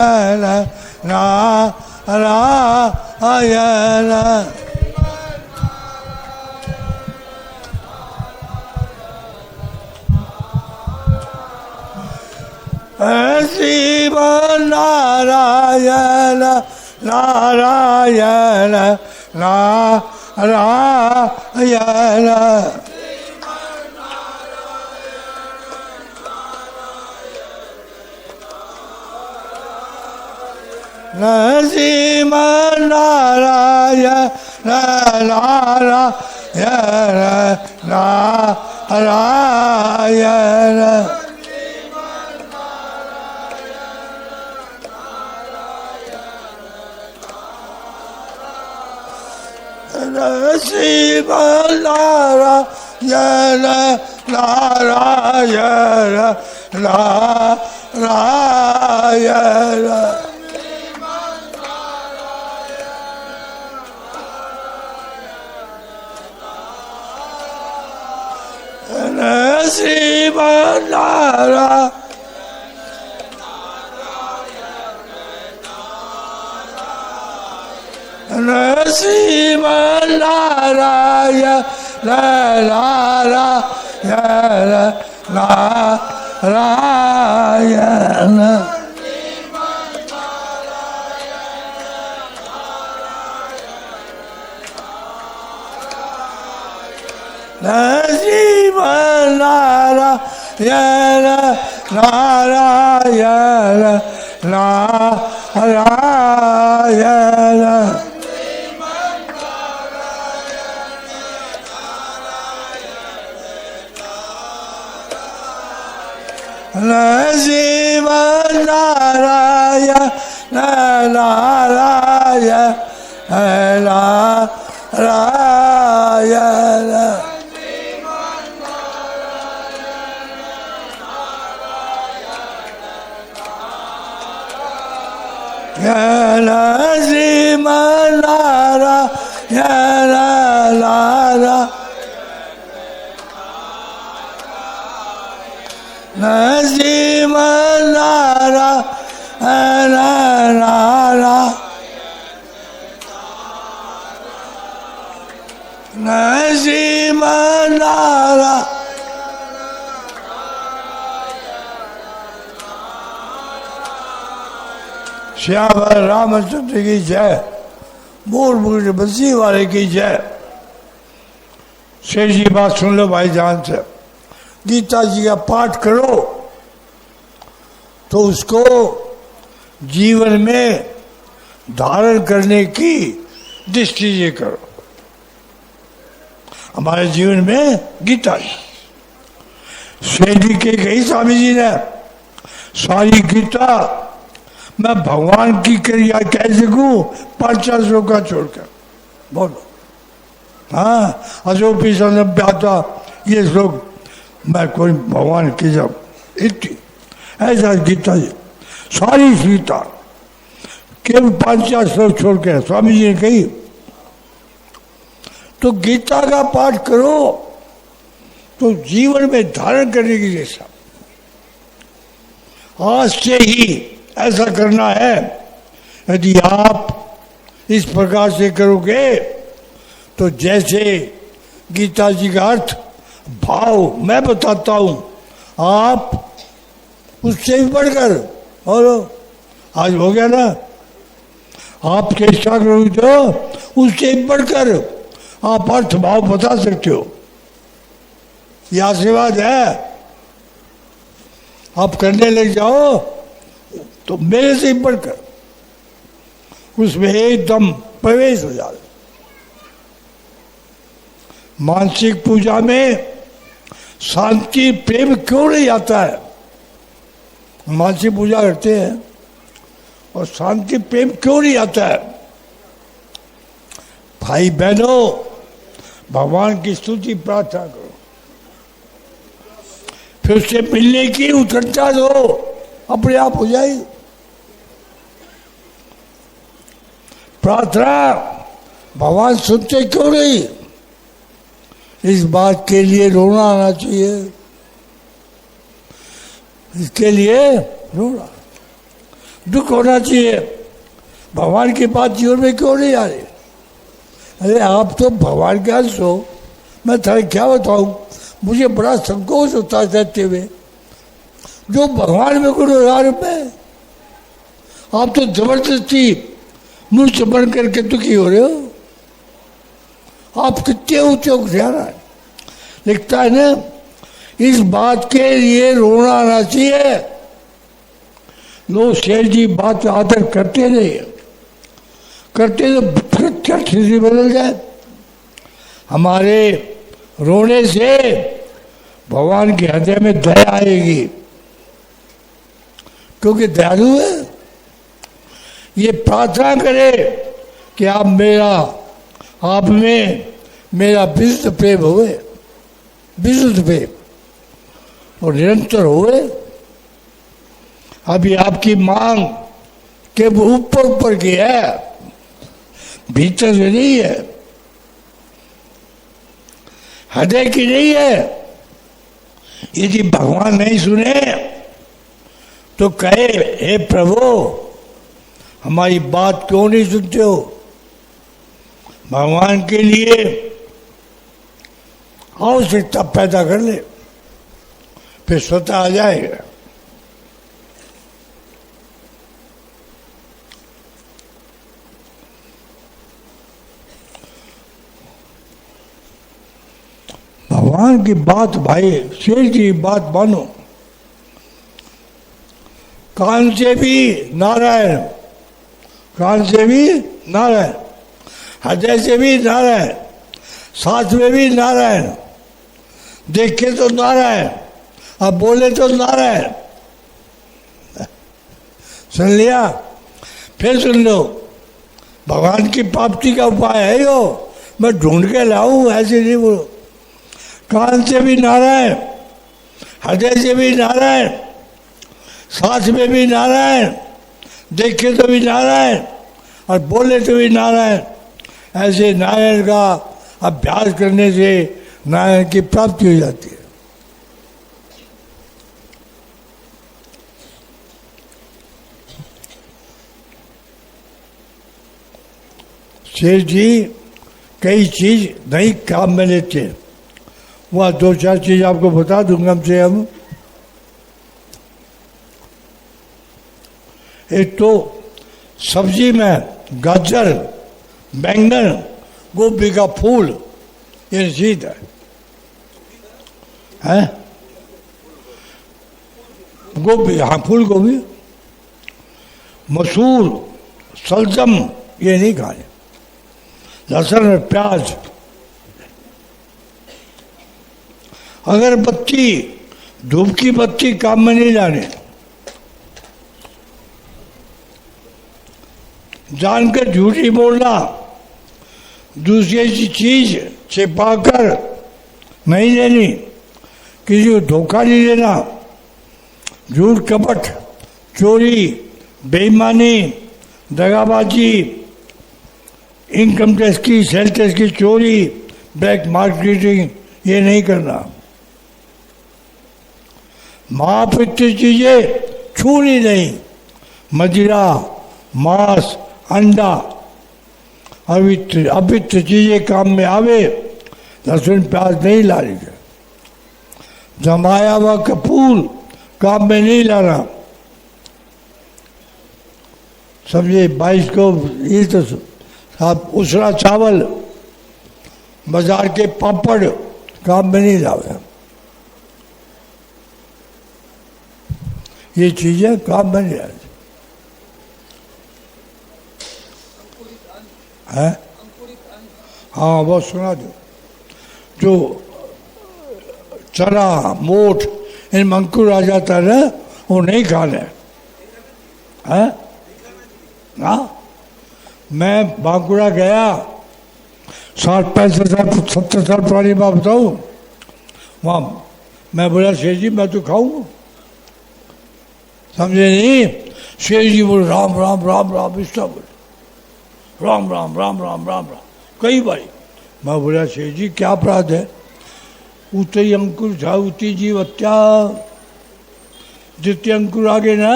नारायण श्रीमन्नारायण नारायण नारायण श्रीमन्नारायण नारायण नारायण श्रीमन्नारायण नारायण नारायण श्रीमन्नारायण श्रीमन्नारायण नारायण नारायण श्रीमन्नारायण नारायण नारायण श्रीमन्नारायण नारायण नारायण श्रीमन्नारायण श्याम रामचंद्र की जय, मूल मुकुट बंसी वाले की जय। शेष जी बात सुन लो भाईजान से, गीता जी का पाठ करो तो उसको जीवन में धारण करने की दृष्टि से करो। हमारे जीवन में गीता जी शेष जी के कही स्वामी जी ने, सारी गीता मैं भगवान की क्रिया कह सकूं 50 श्लोक छोड़कर, बोलो। हाँ, अशोपी संता ये श्लोक मैं कोई भगवान की जब इतनी ऐसा गीता जी सारी गीता केवल 5-4 श्लोक छोड़कर स्वामी जी ने कही। तो गीता का पाठ करो तो जीवन में धारण करने की जैसा आज से ही ऐसा करना है। यदि आप इस प्रकार से करोगे तो जैसे गीता जी का अर्थ भाव मैं बताता हूं, आप उससे भी बढ़कर बोलो। आज हो गया ना, आप चेष्टा करोगे तो उससे भी बढ़कर आप अर्थ भाव बता सकते हो। यह आशीर्वाद है। आप करने लग जाओ तो मेरे से बढ़कर उसमें एकदम प्रवेश हो जाए। मानसिक पूजा में शांति प्रेम क्यों नहीं आता है? मानसिक पूजा करते हैं और शांति प्रेम क्यों नहीं आता है? भाई बहनों, भगवान की स्तुति प्रार्थना करो, फिर उससे मिलने की उत्कंठा दो, अपने आप हो जाएगी। प्रार्थना भगवान सुनते क्यों नहीं? इस बात के लिए रोना आना चाहिए, इसके लिए रोना। दुख होना चाहिए। भगवान की बात जीवन में क्यों नहीं आ रही? अरे आप तो भगवान के अंश हो। मैं थारे क्या बताऊं, मुझे बड़ा संकोच होता है कहते हुए, जो भगवान में गुण रुपए आप तो जबरदस्ती मुंह चबड़ करके दुखी हो रहे हो। आप कितने ऊंचे उठाना है। लिखता है ना, इस बात के लिए रोना आना चाहिए। लोग शेर जी बात आदर करते नहीं, करते तो प्रत्यक्ष स्थिति बदल जाए। हमारे रोने से भगवान के हृदय में दया आएगी, क्योंकि दयालु है। ये प्रार्थना करे कि आप में मेरा विशुद्ध प्रेम होवे, विशुद्ध प्रेम और निरंतर होवे। अभी आपकी मांग के ऊपर ऊपर की है, भीतर से नहीं है, हृदय की नहीं है। यदि भगवान नहीं सुने तो कहे, हे प्रभु हमारी बात क्यों नहीं सुनते हो? भगवान के लिए आवश्यकता पैदा कर ले, फिर स्वतः आ जाएगा। भगवान की बात, भाई शेर की बात मानो। कान से भी नारायण, कान से भी नारायण, हृदय से भी नारायण, सांस में भी नारायण, देखे तो नारायण, अब बोले तो नारायण। सुन लिया? फिर सुन लो, भगवान की प्राप्ति का उपाय है यो, मैं ढूंढ के लाऊं, ऐसे नहीं बोलो। कान से भी नारायण, हृदय से भी नारायण, सांस में भी नारायण, देखे तो भी नारायण और बोले तो भी नारायण। ऐसे नारायण का अभ्यास करने से नारायण की प्राप्ति हो जाती है। शेर जी कई चीज नहीं काम में लेते, वहाँ दो चार चीज आपको बता दूंगा हमसे हम। एक तो सब्जी में गाजर, बैंगन, गोभी का फूल, ये निषिद्ध है। गोभी, हाँ फूल गोभी, मसूर, सलजम, ये नहीं खाए। लहसुन और प्याज, अगरबत्ती, धूप की बत्ती काम में नहीं लाने। जानकर झूठी बोलना, दूसरी चीज छिपाकर नहीं लेनी, किसी को धोखा नहीं देना, झूठ कपट, चोरी, बेईमानी, दगाबाजी, इनकम टैक्स की, सेल टैक्स की चोरी, ब्लैक मार्केटिंग, ये नहीं करना। महापवित्र चीजें छूनी नहीं, मदिरा, मांस, अंडा, अपित्र चीजें काम में आवे, लहसुन प्याज नहीं ला रही। जमाया हुआ कपूर काम में नहीं लाना। समझे? 22 को ये तो आप उसरा चावल, बाजार के पापड़ काम में नहीं लावे। ये चीजें काम में नहीं आती है। हाँ वो सुना दो, जो चना मोठ इन अंकुर आ जाता है ना, वो नहीं खाने है। हाँ मैं बांकुड़ा गया, 60-65 साल 70 साल पुरानी बात बताऊँ, वहाँ मैं बोला शेर जी मैं तो खाऊंगा। समझे नहीं? शेर जी बोले राम राम राम राम, इसका बोले राम राम राम राम राम राम कई बारी। मैं बोला शेर जी क्या अपराध है? उतई अंकुर था उती जीव हत्या। जितने अंकुर आगे ना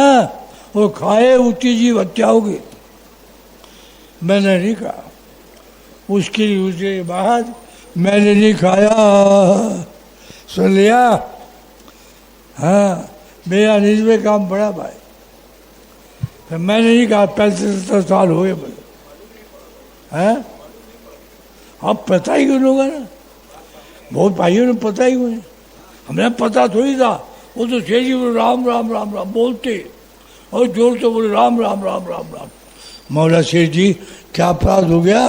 वो खाए उतनी जीव हत्या होगी। मैंने नहीं कहा, उसके बाद मैंने नहीं खाया। सुन लिया? हाँ, मेरा निज में काम बड़ा भाई। तो मैंने नहीं कहा, 65 साल हो गए मुझे। हैं? अब पता ही क्यों होगा ना, बहुत भाइयों ने पता ही नहीं, हमें पता थोड़ी था। वो तो शेर जी बोले राम राम राम राम बोलते और जोर से बोले राम राम राम राम राम। मौला शेर जी क्या अपराध हो गया?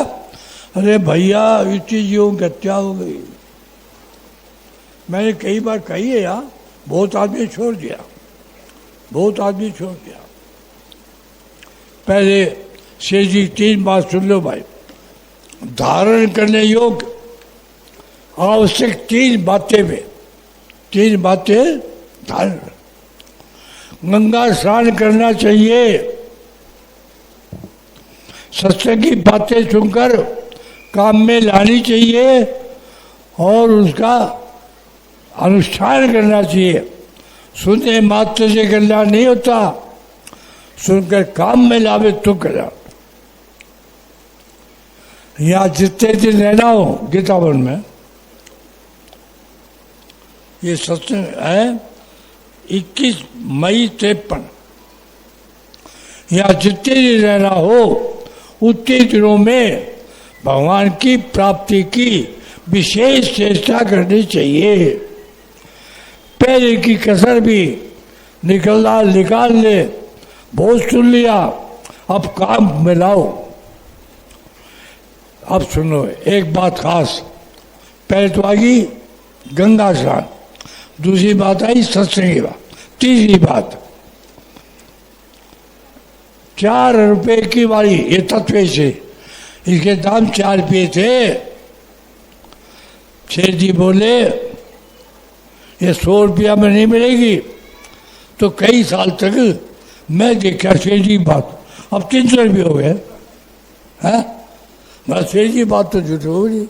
अरे भैया इतनी जीवों की हत्या हो गई। मैंने कई बार कही है यार, बहुत आदमी छोड़ दिया, बहुत आदमी छोड़ दिया। पहले शेर जी 3 बात सुन लो भाई। धारण करने योग्य आवश्यक 3 बातें में, 3 बातें धारण। गंगा स्नान करना चाहिए, सत्संग की बातें सुनकर काम में लानी चाहिए और उसका अनुष्ठान करना चाहिए। सुनने मात्र से कल्याण नहीं होता, सुनकर काम में लावे तो कल्याण। यहाँ जितने दिन रहना हो गीतावन में, ये सत्संग है 21 मई 53। यहाँ जितने दिन रहना हो उतने दिनों में भगवान की प्राप्ति की विशेष चेष्टा करनी चाहिए। पहले की कसर भी निकाल ले। बहुत सुन लिया, अब काम में लाओ। अब सुनो एक बात खास। पहले तो आ गई गंगा स्नान, दूसरी बात आई सत्संग की बात, तीसरी बात 4 रुपए की वाली ये तत्व से, इसके दाम 4 रुपये थे। शेर जी बोले ये 100 रुपया में नहीं मिलेगी। तो कई साल तक मैं देखा शेर जी बात, अब 300 रुपये हो गए हैं। बस शेर जी बात तो झूठ हो गई,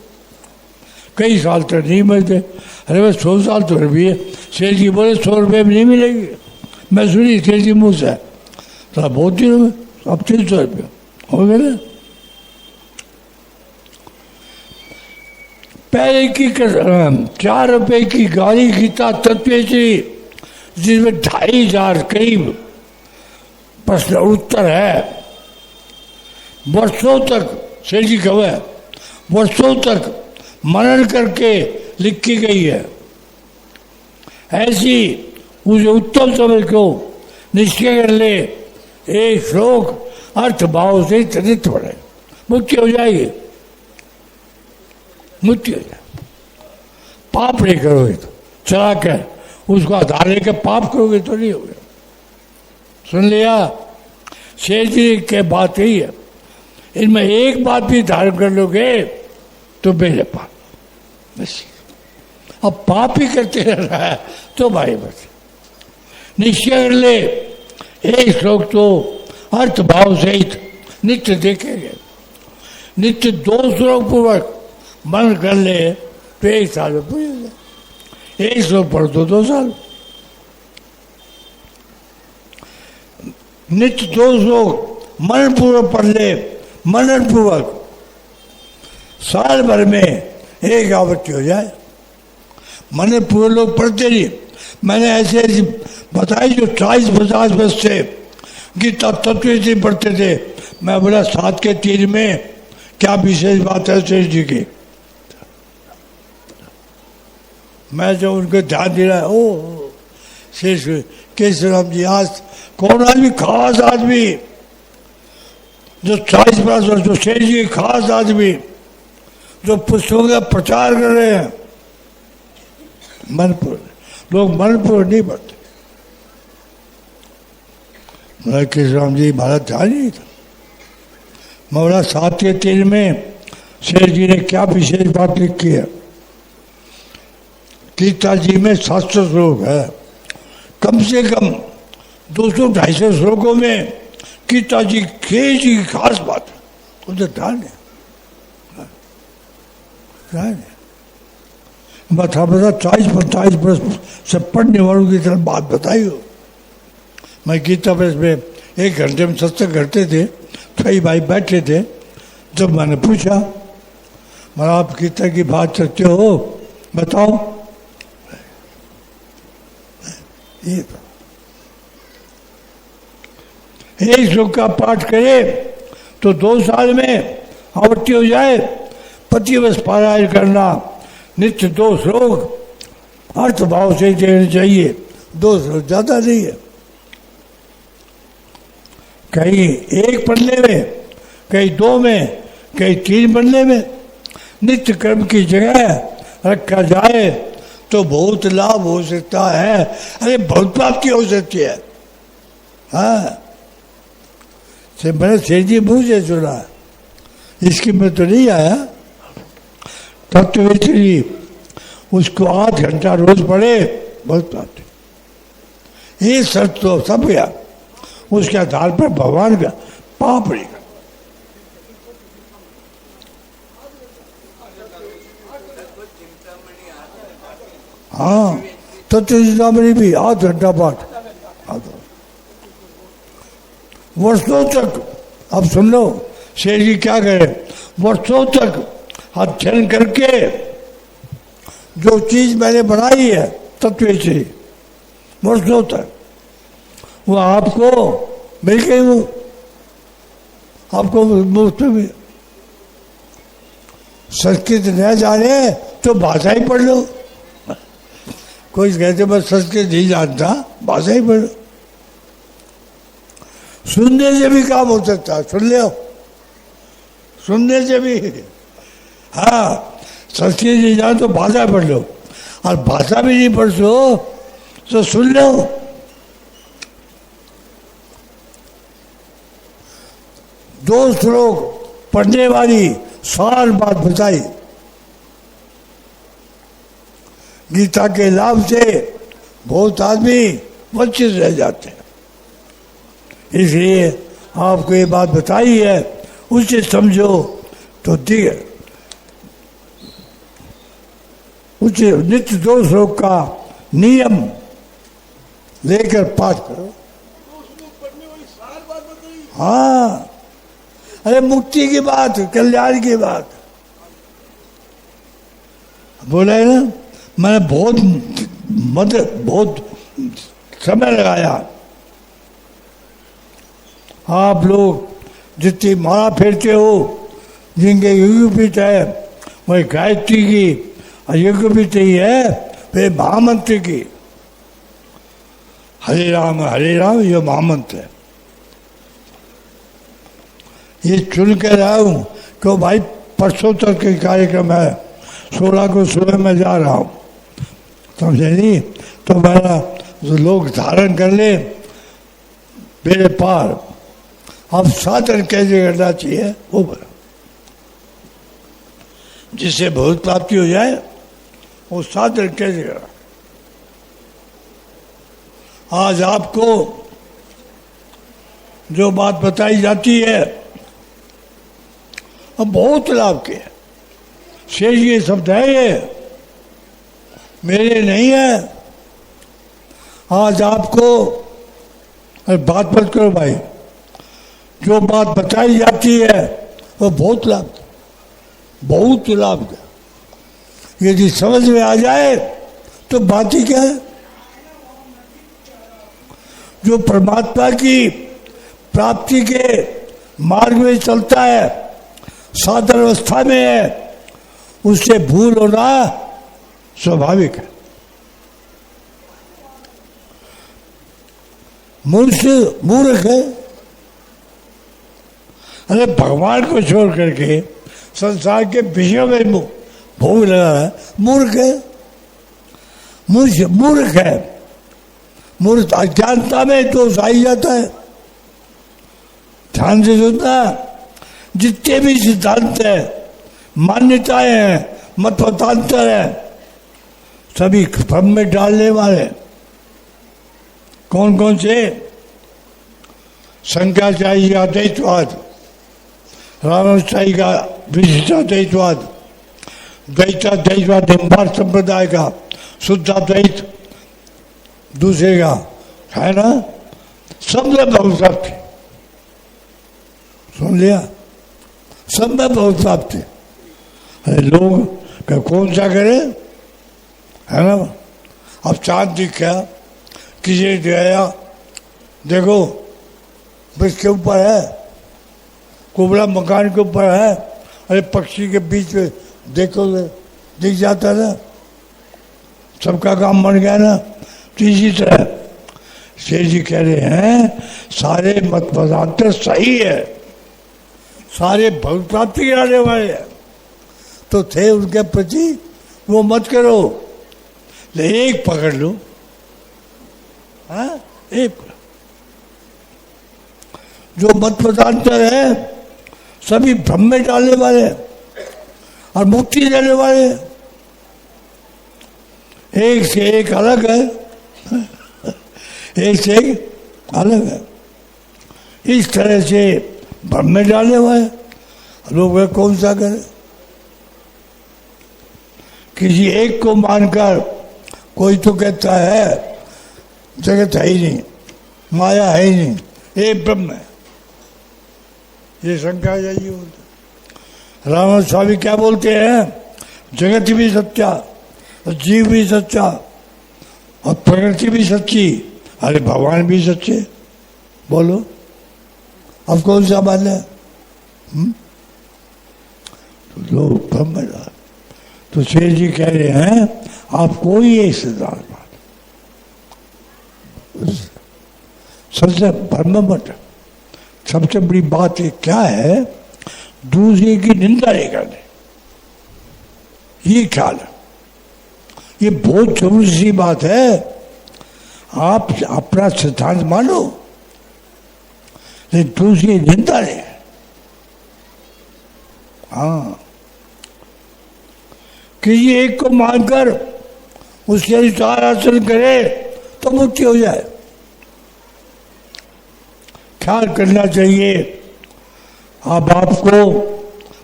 कई साल तक नहीं मिलते। अरे बस 100 साल तो रुपये, शेर जी बोले 100 रुपये में नहीं मिलेगी। मैं सुनी शेर जी मुँह से, तो बहुत दिनों में अब 300 रुपये हो गए ना। पहले की 4 रुपए की गाड़ी गीता तत्व जिसमें 2500 करीब प्रश्न उत्तर है। वर्षों तक शेर जी कब है, वर्षों तक मनन करके लिखी गई है। ऐसी उसे उत्तम समझ को निश्चय कर ले, एक श्लोक अर्थ भाव से चरित पड़े, मुक्ति हो जाएगी, मुक्ति हो जाए। पाप नहीं करोगे तो चला कर उसको आधार लेकर पाप करोगे तो नहीं होगा। सुन लिया? शेर जी के बात यही है, इनमें एक बात भी धारण कर लोगे तो बेले पाप बस। अब पाप ही करते रह रहा है तो भाई बस निश्चय कर ले, एक श्लोक तो अर्थ भाव सहित नित्य देखेंगे। नित्य 2 श्लोक पूर्वक मन कर ले तो 1 साल में पूरी हो जाए। 1 श्लोक पढ़ तो 2 साल। नित्य 2 श्लोक मन पूर्वक पढ़ ले, मनन पूर्वक साल भर में 1 आवृत्ति हो जाए। मन पूरे लोग पढ़ते नहीं। मैंने ऐसे बताई जो 40-50 वर्ष से गीता तत्व से पढ़ते थे। मैं बोला 7 के 3 में क्या विशेष बात है शेष जी की। मैं जो उनको ध्यान दे रहा है, ओ शेष केशवराम जी आज कौन आदमी, खास आदमी जो 40-50 वर्ष, जो शेष जी खास आदमी जो पुस्तकों का प्रचार कर रहे हैं। मनपुर लोग मनपुर नहीं पढ़ते। केशवराम जी भारत ध्यान नहीं था। मौला 7 के 3 में शेर जी ने क्या विशेष बात लिखी है। गीता जी में 700 श्लोक है, कम से कम 200-250 श्लोकों में गीता जी की खास बात है, उधर ध्यान है। बता 40-45 वर्ष से पढ़ने वालों की तरफ बात बताई हो। मैं गीता प्रेस में 1 घंटे में सत्संग करते थे। कई भाई बैठे थे। जब मैंने पूछा, मैं आप गीता की बात करते हो, बताओ। ये एक श्लोक का पाठ करे तो 2 साल में आवृत्ति हो जाए। 25 पारायण करना, नित्य 2 श्लोक अर्थ भाव से देने चाहिए। 2 श्लोक ज्यादा नहीं है। कहीं 1 पन्ने में, कहीं 2 में, कहीं 3 पन्ने में नित्य कर्म की जगह रखा जाए तो बहुत लाभ हो सकता है। अरे बहुत प्राप्ति हो सकती है। हाँ, से मैंने सेठ जी मुँह से सुना, इसकी में तो नहीं आया। तत्ववेत्री जी उसको 8 घंटा रोज पढ़े, बहुत प्राप्ति। ये शर्त तो सब गया, उसके आधार पर भगवान का पाप पड़ेगा। हाँ, तत्वचिंतामणि भी 8 घंटा पाठ, वर्षों तक। अब सुन लो शेर जी क्या करें, वर्षों तक अध्ययन करके जो चीज मैंने बनाई है तत्व से, वर्षों तक वो आपको मिल गई, वो आपको मुफ्त में। संस्कृत न जाने तो भाषा ही पढ़ लो। कोई कहते मैं संस्कृत नहीं जानता, भाषा ही पढ़ लो। सुनने से भी काम हो सकता है, सुन ले, सुनने से भी। हाँ, संस्कृत नहीं जान तो भाषा पढ़ लो, और भाषा भी नहीं पढ़ सो तो सुन लो। दो श्लोक पढ़ने वाली सार बात बताई। गीता के लाभ से बहुत आदमी वंचित रह जाते हैं, इसलिए आपको ये बात बताई है, उसे समझो तो दिए। उसे नित्य 2 श्लोक का नियम लेकर पाठ करो। हाँ, अरे मुक्ति की बात, कल्याण की बात बोला है ना। मैंने बहुत समय लगाया। आप लोग जितनी माला फेरते हो, जिनके युगपीठ है, वही गायत्री की युगपीठ ही है, वे महामंत्र की। हरे राम ये महामंत्र है। ये चुन कर आया हूँ कि भाई परसों तक के कार्यक्रम है, 16 को सुबह में जा रहा हूँ, समझे नहीं? तो मेरा लोग धारण कर ले मेरे पार। अब साधन कैसे करना चाहिए वो बता, जिससे बहुत प्राप्ति हो जाए, वो साधन कैसे करना। आज आपको जो बात बताई जाती है अब बहुत लाभ के है। शेष ये शब्द है, ये मेरे नहीं है। आज आपको बात मत करो भाई, जो बात बताई जाती है वो बहुत लाभ का। यदि समझ में आ जाए तो बात ही क्या है। जो परमात्मा की प्राप्ति के मार्ग में चलता है, साधन अवस्था में है, उससे भूल होना स्वाभाविक है। मूर्ख है। अरे भगवान को छोड़ करके संसार के विषयों में भोग लगा है, मूर्ख है। मूर्ख है। मूर्ख अज्ञानता में दोष आ ही जाता है। ध्यान से सुनना, जितने भी सिद्धांत है, मान्यताएं हैं, मतमतांतर है, सभी भ्रम में डालने वाले। कौन कौन से? शंकराचार्य का द्वैतवाद, रामानुजाचार्य का विशिष्टाद्वैतवाद, द्वैतवाद हिमवाद संप्रदाय का शुद्धाद्वैत दूसरे का है ना, सब में बहुत सुन लिया, सब में बहुत प्राप्ति। अरे लोग का कौन सा करे, है ना। अब चांद दिख गया, किसी ने दिखाया, देखो बस के ऊपर है, कुबड़ा मकान के ऊपर है। अरे पक्षी के बीच में देखो, दिख जाता ना, सबका काम बन गया ना। तो इसी तरह शेर जी कह रहे हैं सारे मत मतांतर सही है, सारे भक्त प्राप्ति गिराने वाले हैं, तो थे उनके प्रति वो मत करो, ले एक पकड़ लो। हाँ, एक जो मत मतांतर है सभी भ्रम में डालने वाले और मुक्ति देने वाले, एक से एक अलग है, एक से एक अलग है। इस तरह से भ्रम में डालने वाले लोग वे कौन सा करे। किसी एक को मानकर कोई तो कहता है जगत है ही नहीं, माया है ही नहीं, एक ब्रह्म है, ये शंका जाइए बोलते। राम स्वामी क्या बोलते हैं, जगत भी सच्चा, जीव भी सच्चा और प्रकृति भी सच्ची, अरे भगवान भी सच्चे। बोलो अब कौन सा मान है? तो लोग ब्रह्म डाल। तो शेर जी कह रहे हैं आप कोई एक सिद्धांत सबसे ब्रह्म मत। सबसे बड़ी बात ये क्या है, दूसरे की निंदा नहीं करनी, ये ख्याल है। ये बहुत जरूरी सी बात है। आप अपना सिद्धांत मानो लेकिन दूसरी निंदा नहीं। हाँ, किसी एक को मानकर उसके अनुसार आचरण करे तो मुक्ति हो जाए। ख्याल करना चाहिए। अब आपको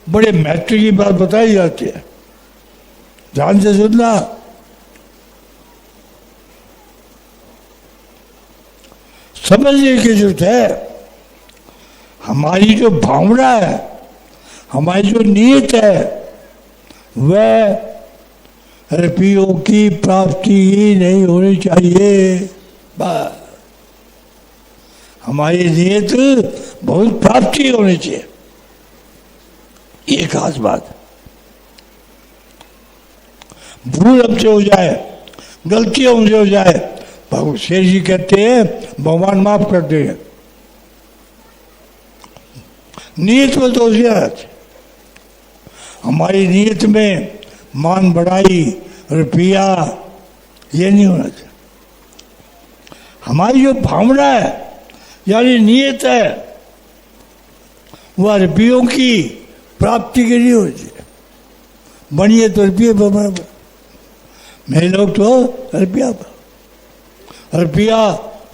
बड़े महत्व की बात बताई जाती है, ध्यान से सुनना। समझने की जरूरत है। हमारी जो भावना है, हमारी जो नीयत है, वह रुपयों की प्राप्ति ही नहीं होनी चाहिए। बस हमारी नीयत बहुत प्राप्ति होनी चाहिए, ये खास बात। भूल हमसे हो जाए, गलती हमसे हो जाए, भगवान शेर जी कहते हैं भगवान माफ कर देंगे। नीयत में दोष नहीं आना चाहिए। हमारी नीयत में मान बढ़ाई, रुपया, ये नहीं होना चाहिए। हमारी जो भावना है यानी नीयत है, वह रुपयों की प्राप्ति के लिए होनी चाहिए। बनिए तो रुपये बराबर, मेरे लोग तो रुपया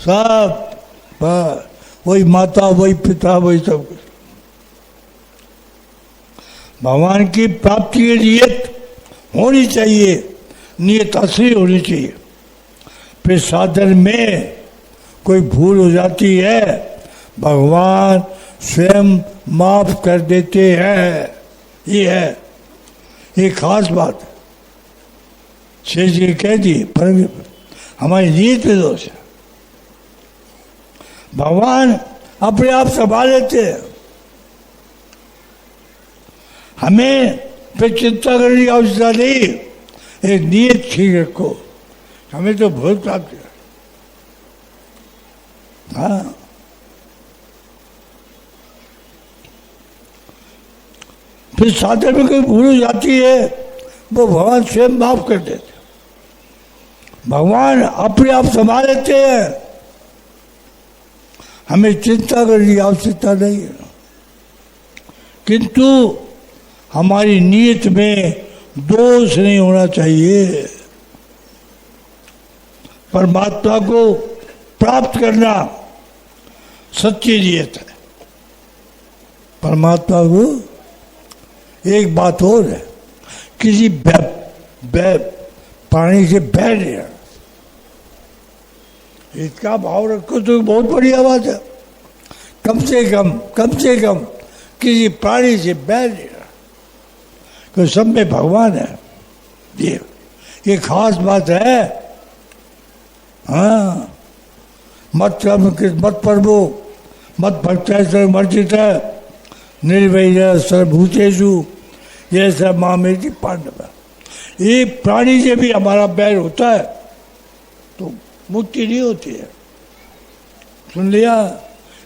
सब, वही माता, वही पिता, वही सब कुछ। भगवान की प्राप्ति की नियत होनी चाहिए, नियत असली होनी चाहिए। फिर साधन में कोई भूल हो जाती है, भगवान स्वयं माफ कर देते हैं। ये है, ये खास बात है। शेष जी कह दिए पर हमारी नीयत में दोष है। भगवान अपने आप संभाल लेते हैं, हमें फिर चिंता करने की आवश्यकता नहीं। एक नीयत ठीक रखो, हमें तो बहुत प्राप्त है। हाँ, फिर साधन में कोई भूल हो जाती है, वो भगवान स्वयं माफ कर देते। भगवान अपने आप संभाल लेते हैं, हमें चिंता करने की आवश्यकता नहीं है। किंतु हमारी नीयत में दोष नहीं होना चाहिए। परमात्मा को प्राप्त करना सच्ची नीयत है। परमात्मा को एक बात और है, किसी प्राणी से बैर नहीं रहना। इसका भाव रखो तो बहुत बढ़िया बात है। कम से कम किसी प्राणी से बैर नहीं रहा, क्योंकि सब में भगवान है। ये खास बात है। हाँ, मत कर्म मत पर्वो मत भक्त्या मर्जित निर्वैर सर्वभूतेषु ये सब मामेति पांडव। ये प्राणी से भी हमारा बैर होता है तो मुक्ति नहीं होती है। सुन लिया?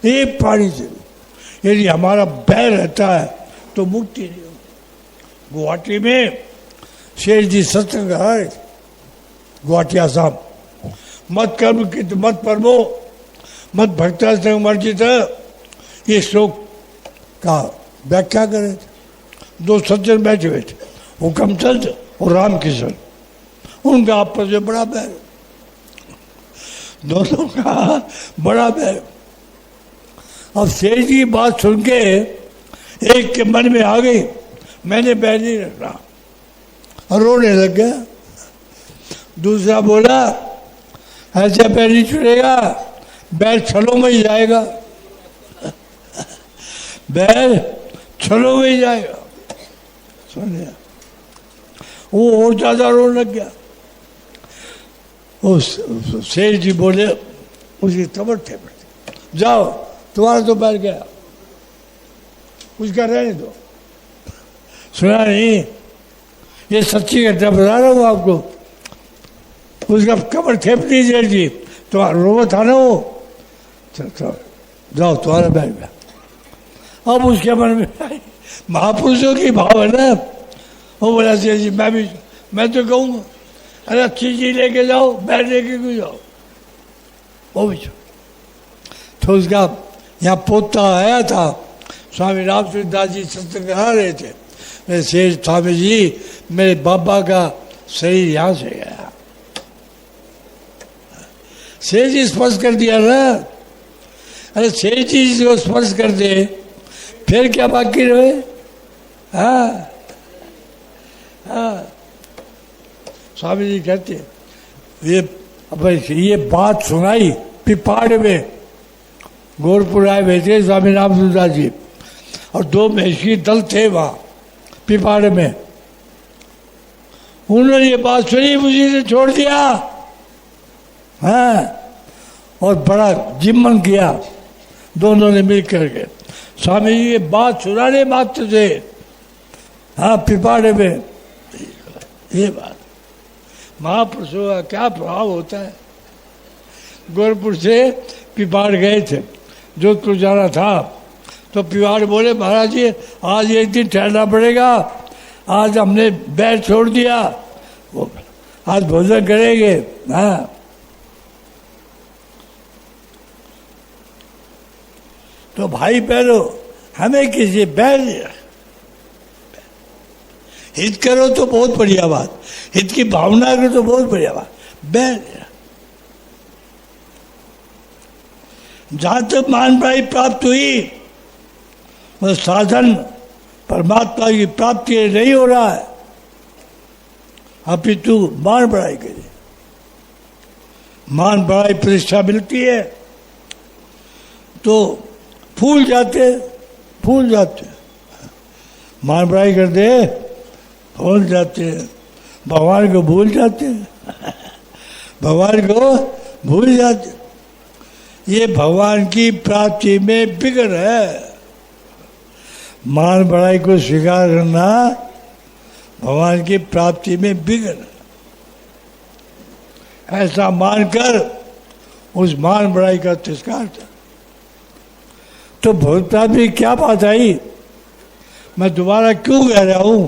ये प्राणी से भी यदि हमारा बैर रहता है तो मुक्ति नहीं होती। गुवाहाटी में शेर जी सत्संग करा रहे थे, गुवाहाटी आसाम। मत कर्म कित मत पर्वो मत भक्ता संग मर्जित, ये श्लोक का व्याख्या कर रहे थे। दो सज्जन बैठे हुए थे, हुकमचंद और रामकिशन। उनका आपस में बड़ा बैर, दोनों का बड़ा बैर। अब शेर जी की बात सुन के एक के मन में आ गई, मैंने बैर नहीं रखना, और रोने लग गया। दूसरा बोला ऐसे बैर नहीं छुड़ेगा, बैर छलों में ही जाएगा, बैर छलों में ही जाएगा। सुन लिया? वो और ज्यादा रोने लग गया। उस शेर जी बोले, उसकी कमर थे, जाओ तुम्हारा तो बैठ गया, उसका रहने दो। सुना नहीं? ये सच्ची घटना बता रहा हूँ आपको। उसका कमर थेप दीजिए जी, तुम्हारा रोवा था ना वो, जाओ तुम्हारा बैठ गया। अब उसके मन में महापुरुषों की भाव है ना, वो बोला जी मैं तो कहूँगा, अरे अच्छी चीज लेके जाओ, बैठ लेके क्यों जाओ? वो भी तो उसका यहाँ पोता आया था, स्वामी रामचंद्र जी सत्संग करा रहे थे। मेरे शेर स्वामी जी, मेरे बाबा का शरीर यहाँ से गया। शेर जी स्पर्श कर दिया ना। अरे शेर जी को स्पर्श कर दे फिर क्या बाकी रहे? हाँ हाँ, स्वामी जी कहते ये बात सुनाई पिपाड़ में, गोरखपुर आए हुए थे स्वामी रामचंद्र जी, और दो महर्षि दल थे वहाँ पिपाड़ में। उन्होंने ये बात सुनी, मुझे से छोड़ दिया। हाँ, और बड़ा जिम्मन किया दोनों ने मिल करके। स्वामी जी ये बात सुनाने मात्र से, हाँ, पिपाड़े में ये बात, महापुरुषों का क्या प्रभाव होता है। गोरखपुर से पिपाड़ गए थे, जोधपुर जाना था, तो पिपाड़ बोले महाराज जी आज एक दिन ठहरना पड़ेगा, आज हमने बैर छोड़ दिया, वो आज भोजन करेंगे। हाँ, तो भाई बहनों, हमें किसी बैर हित करो तो बहुत बढ़िया बात, हित की भावना करो तो बहुत बढ़िया बात, बैर जहां तक मान भाई प्राप्त हुई, वो साधन परमात्मा की प्राप्ति नहीं हो रहा है, अपितु मान बढ़ाई के लिए। मान बढ़ाई प्रतिष्ठा मिलती है तो फूल जाते, मान बढ़ाई कर दे भूल जाते, भगवान को भूल जाते, भगवान को भूल जाते। ये भगवान की प्राप्ति में बिगड़ है। मान बढ़ाई को स्वीकार करना भगवान की प्राप्ति में बिगड़, ऐसा मानकर उस मान बढ़ाई का तिरस्कार था। तो भगवता में क्या बात आई? मैं दोबारा क्यों कह रहा हूं?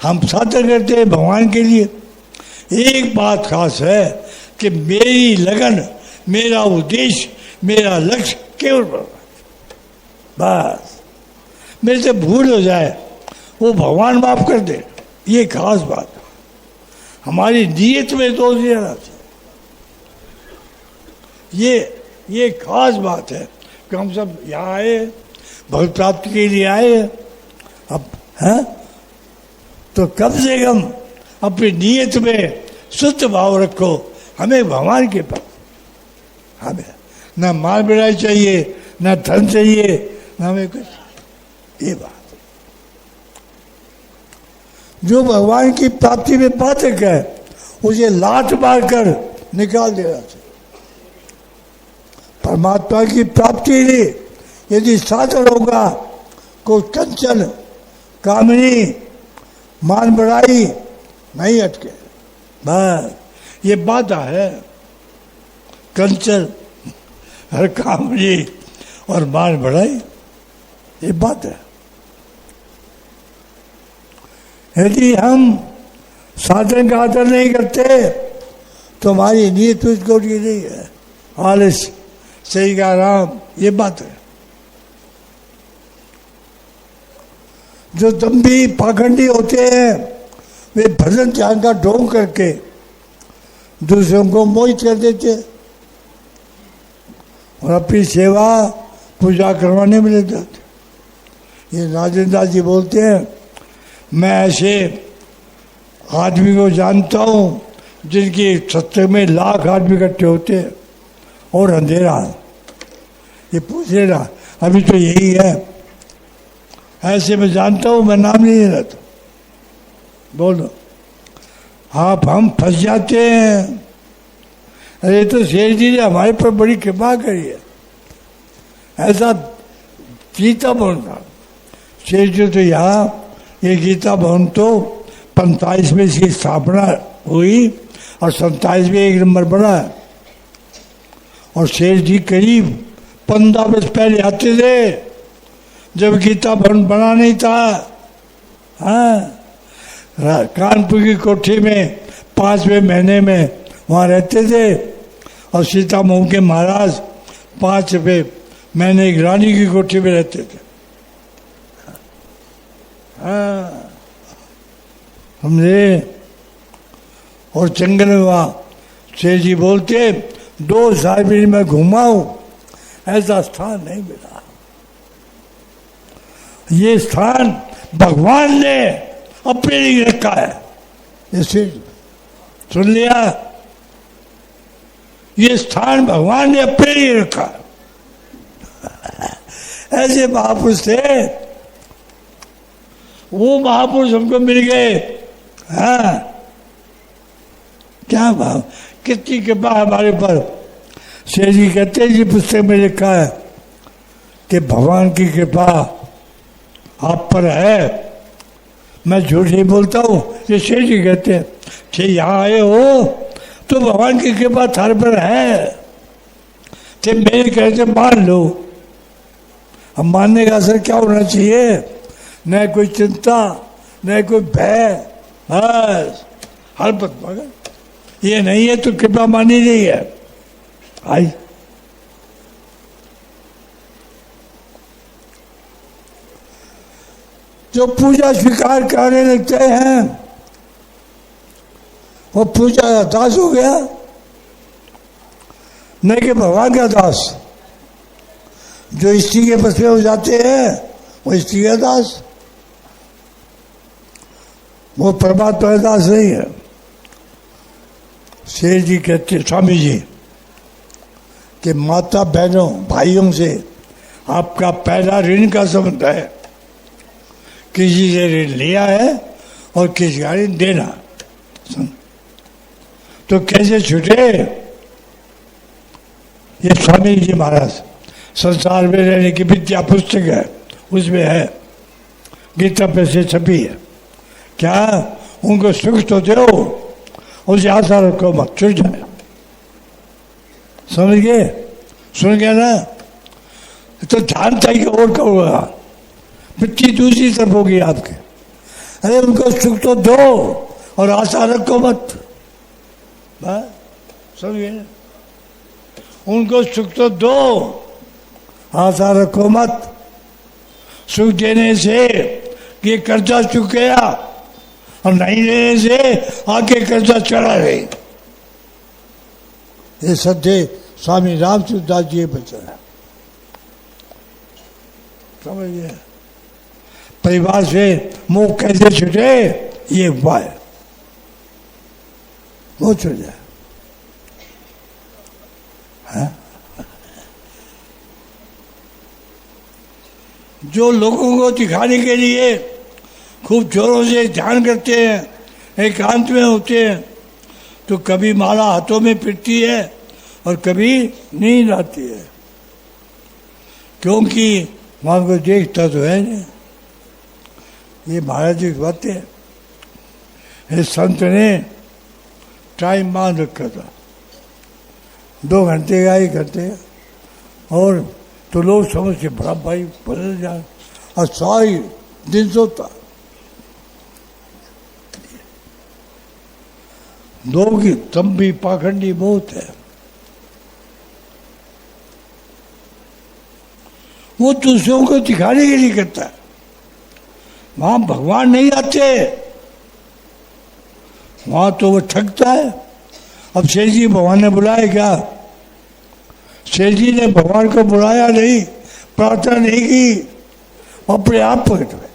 हम साधन करते हैं भगवान के लिए। एक बात खास है कि मेरी लगन, मेरा उद्देश्य, मेरा लक्ष्य केवल बस, मेरे से भूल हो जाए वो भगवान माफ कर दे, ये खास बात। हमारी नीयत में दोष नहीं रहना चाहिए। ये खास बात है कि हम सब यहाँ आए, भगवत प्राप्ति के लिए आए। अब हैं तो कम से कम अपनी नीयत में शुद्ध भाव रखो। हमें भगवान के पास, हमें न माल बढ़ाई चाहिए, न धन चाहिए, न हमें कुछ। ये बात जो भगवान की प्राप्ति में बाधक है उसे लात मारकर निकाल देना चाहिए। परमात्मा की प्राप्ति लिए यदि साधन होगा कोई कंचन कामनी मान बढ़ाई नहीं अटके। बस ये बाधा है, कंचन हर कामनी और मान बढ़ाई, ये बात है। यदि हम साधन का आदर नहीं करते तो हमारी नीयत उसको की नहीं है, आलस सही का आराम, ये बात है। जो दम्भी पाखंडी होते हैं वे भजन ध्यान का ढोंग करके दूसरों को मोहित कर देते और अपनी सेवा पूजा करवाने में लग जाते। ये राजेंद्र दास जी बोलते हैं, मैं ऐसे आदमी को जानता हूँ जिनकी सत्संग में लाख आदमी इकट्ठे होते हैं और अंधेरा। ये पूछ लेना, अभी तो यही है। ऐसे मैं जानता हूँ, मैं नाम नहीं लेना था। बोलो आप हम फंस जाते हैं। अरे तो शेर जी ने हमारे पर बड़ी कृपा करी है। ऐसा गीता भवन था शेर जी, तो यहाँ ये गीता भवन तो 45 में इसकी स्थापना हुई और 27 में 1 नंबर बना है। और शेर जी करीब 15 वर्ष पहले आते थे जब गीता भवन बना नहीं था। हाँ, कानपुर की कोठी में 5वें महीने में वहाँ रहते थे और सीता मोह के महाराज 5वें महीने एक रानी की कोठी में रहते थे। हाँ, समझे। और जंगल में वहाँ शेर जी बोलते 2 साल में घूमा हूँ, ऐसा स्थान नहीं मिला। ये स्थान भगवान ने अपने लिए रखा है। ये सुन लिया, ये स्थान भगवान ने अपने लिए रखा है। ऐसे महापुरुष थे, वो महापुरुष हमको मिल गए। हाँ, क्या भाव, कितनी कृपा हमारे पर। शेर जी कहते हैं, जी पुस्तक में लिखा है कि भगवान की कृपा आप पर है। मैं झूठ नहीं बोलता हूँ, ये शेर जी कहते हैं। कि यहाँ आए हो तो भगवान की कृपा थारे पर है, तो मेरे कहते मान लो। अब मानने का असर क्या होना चाहिए? न कोई चिंता, न कोई भय, बस हर पद मगर ये नहीं है तो कृपा मानी नहीं है। आई जो पूजा स्वीकार करने लगते हैं वो पूजा का दास हो गया, न कि भगवान का दास। जो स्त्री के बस में हो जाते हैं वो स्त्री का दास, वो परमात्मा का दास नहीं है। शेर जी कहते, स्वामी जी कि माता बहनों भाइयों से आपका पहला ऋण का संबंध है। किसी से ऋण लिया है और किसी का ऋण देना, तो कैसे छूटे? ये स्वामी जी महाराज संसार में रहने की विद्या पुस्तक है, उसमें है, गीता पे से छपी है। क्या उनको सुख तो दो, उसे आशा रखो मत छूट जाए। समझ गए? सुन गया ना? तो ध्यान चाहिए और कहोगा, मिट्टी दूसरी तरफ होगी आपके। अरे उनको सुख तो दो और आशा रखो मत। समझ गए? उनको सुख तो दो, आशा रखो मत। सुख देने से ये कर्जा चुक गया और नहीं देने से आगे कर्जा चढ़ा रहे। ये सत्य स्वामी रामचंद्र दास जी बचन है। समझिए? परिवार से मुंह कैसे छुटे, ये उपाय वो छुट जाए। जो लोगों को दिखाने के लिए खूब जोरों से ध्यान करते हैं, एकांत में होते हैं, तो कभी माला हाथों में फिरती है और कभी नींद आती है, क्योंकि वहां को देखता तो है नहीं। ये महाराज जी की बातें हैं। इस संत ने टाइम मान रखा था, 2 घंटे का 1 घंटे, और तो लोग समझते बड़ा भाई बदल जाए, और सारी दिन सोता। दो की तंबी पाखंडी बहुत है, वो दूसरों को दिखाने के लिए करता है। वहां भगवान नहीं आते, वहां तो वो ठगता है। अब शेर जी भगवान ने बुलाया क्या? शेर जी ने भगवान को बुलाया नहीं, प्रार्थना नहीं की, अपने आप प्रकट हुए।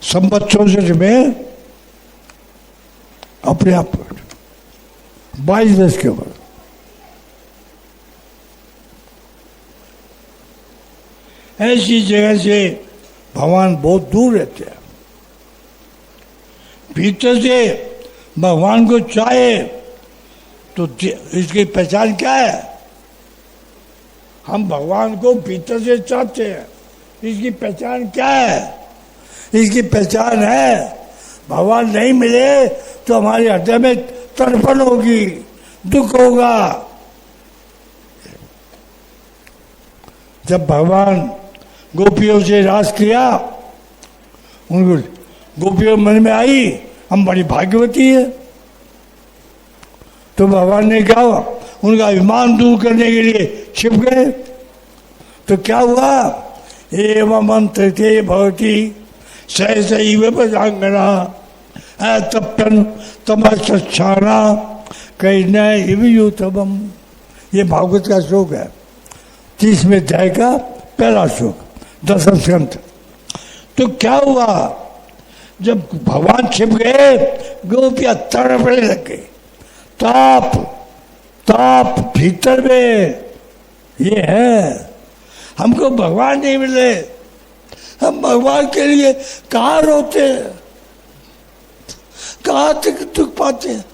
संबत 64 में अपने आप प्रकट, 22 वर्ष के ऊपर। ऐसी जगह से भगवान बहुत दूर रहते हैं। भीतर से भगवान को चाहे तो इसकी पहचान क्या है? हम भगवान को भीतर से चाहते हैं, इसकी पहचान क्या है? इसकी पहचान है भगवान नहीं मिले तो हमारे हृदय में तड़पन होगी, दुख होगा। जब भगवान गोपियों से रास किया, उनको गोपियों मन में आई हम बड़ी भाग्यवती है, तो भगवान ने क्या हुआ? उनका अभिमान दूर करने के लिए छिप गए। तो क्या हुआ? एवं मंत्र थे भवती सहसैव पदांगना तप्तन तमस्छाना कई नयुतम। ये भागवत का श्लोक है, 30वें अध्याय का पहला श्लोक, 10 स्कंध। तो क्या हुआ? जब भगवान छिप गए, गोपियां तड़पने लग गई। ताप ताप भीतर में ये है। हमको भगवान नहीं मिले, हम भगवान के लिए कहाँ रोते हैं, कहाँ तक दुख पाते हैं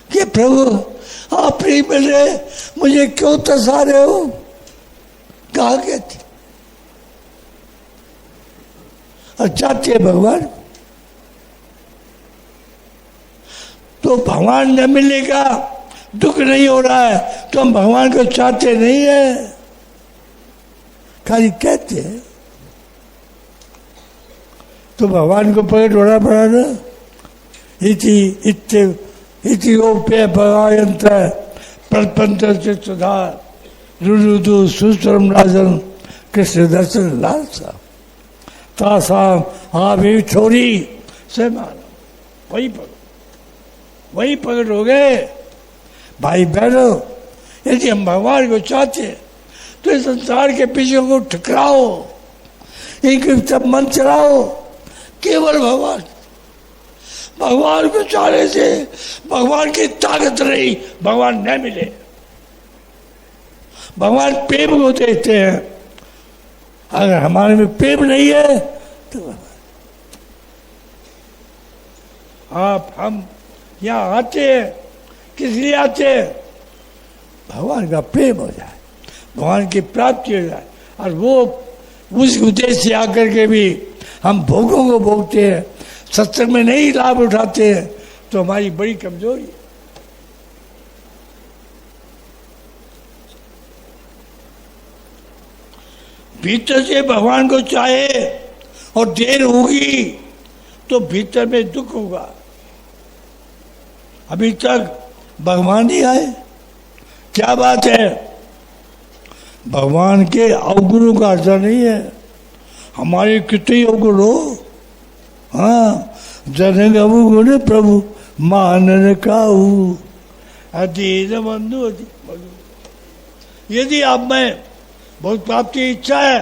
कि प्रभु आप नहीं मिल रहे, मुझे क्यों तरसा रहे हो? कहा कहते और चाहते हैं भगवान, तो भगवान न मिलने का दुख नहीं हो रहा है, तो हम भगवान को चाहते नहीं है, खाली कहते हैं। तो भगवान को प्रकट होना पड़ा ना। इति गोप्य भगायंत्र प्रपंच से सुधार रुदु सुश्रम राजन कृष्ण दर्शन लालसा तासाम आभी छोरी से मानो। वही प्रकट हो गए। भाई बहनों, यदि हम भगवान को चाहते तो इस संसार के पीछे को ठुकराओ, इनके सब मन चलाओ, केवल भगवान। भगवान को चाहने से भगवान की ताकत नहीं, भगवान न मिले। भगवान प्रेम को देते हैं, अगर हमारे में प्रेम नहीं है तो आप हम यहाँ आते हैं, किस लिए आते हैं? भगवान का प्रेम हो जाए, भगवान की प्राप्ति हो जाए। और वो उस उद्देश्य से आकर के भी हम भोगों को भोगते हैं, सत्संग में नहीं लाभ उठाते हैं, तो हमारी बड़ी कमजोरी है। भीतर से भगवान को चाहे और देर होगी तो भीतर में दुख होगा। अभी तक भगवान ही आए, क्या बात है? भगवान के अवगुणों का अर्थ नहीं है, हमारे कितने अवगुण हो। हाँ, जन अवगुण प्रभु मानन काहू अधीन बंधु। यदि आप में बहुत प्राप्ति की इच्छा है